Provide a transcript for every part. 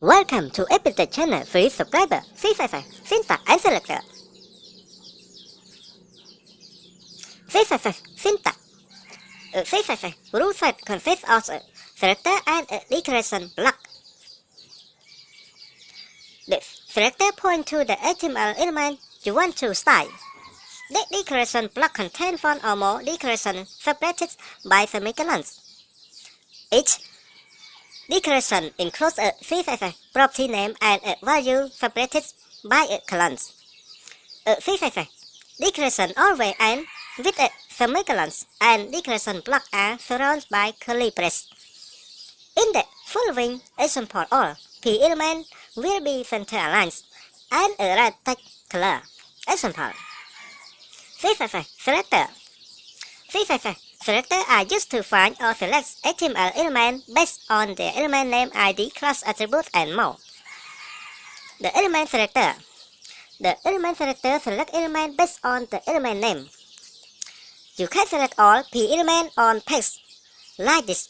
Welcome to Epithet Channel Free Subscriber 355 Syntax and Selector 355 Syntax 355 rule set consists of a selector and a declaration block. The selector points to the HTML element you want to style. The declaration block contains one or more declarations separated by semicolons. Each declaration includes a 355 property name and a value separated by a colon. A 355 declaration always ends with a semicolons, and declaration blocks are surrounded by curly braces. In the following example, all p elements will be center aligned and a red text color. Example: 355 selector. 355 selectors are used to find or select HTML elements based on their element name, ID, class attribute, and more. The element selector. The element selector selects elements based on the element name. You can select all p elements on page like this.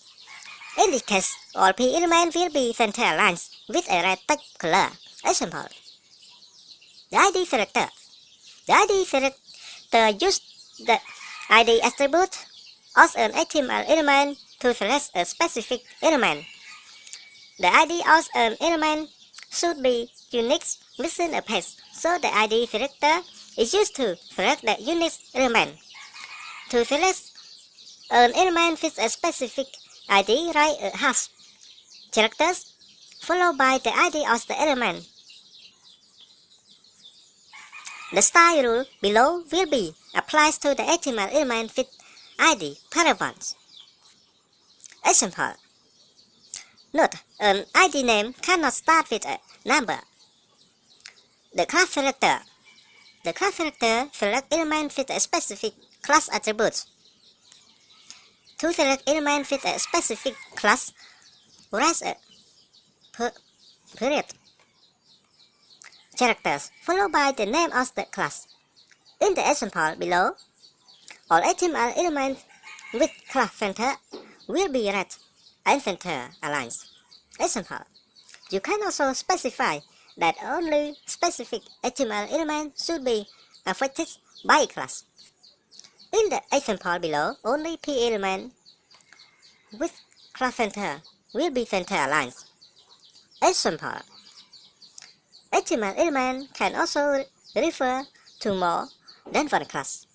In this case, all p elements will be center aligned with a red text color. Example: the ID selector. The ID selector uses the ID attribute of an HTML element to select a specific element. The ID of an element should be unique within a page, so the ID selector is used to select the unique element. To select an element with a specific ID, write a hash characters followed by the ID of the element. The style rule below will be applied to the HTML element with ID paragraphs. Example: note, an ID name cannot start with a number. The class selector. The class selector selects elements with a specific class attribute. To select elements with a specific class, write a period characters followed by the name of the class. In the example below, all HTML elements with class center will be red and center aligned. Example: you can also specify that only specific HTML elements should be affected by a class. In the example below, only p elements with class center will be center aligned. Example: HTML element can also refer to more than one class.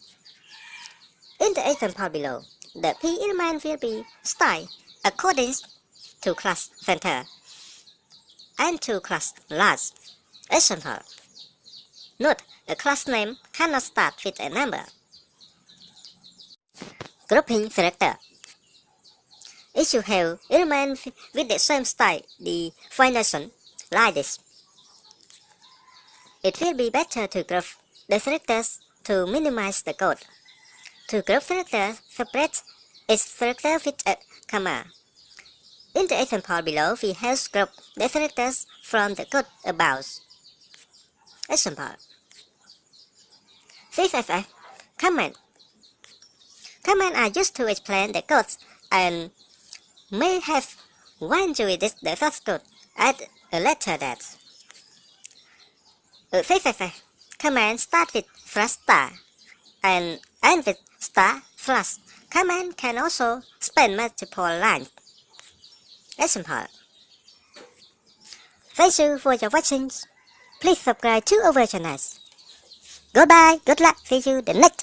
In the example below, the p element will be styled according to class center and to class large. Example: note, a class name cannot start with a number. Grouping selector. If you have elements with the same style definition like this, it will be better to group the selectors to minimize the code. To group selectors, separate each selector with a comma. In the example below, we have grouped the selectors from the code above. Example: 355 comment. Comments are used to explain the code and may have one you edit the source code at a later date. 355 command start with flash star and end with star flash. Command can also span multiple lines. Example: thank you for your watching. Please subscribe to our channel. Goodbye, good luck, see you the next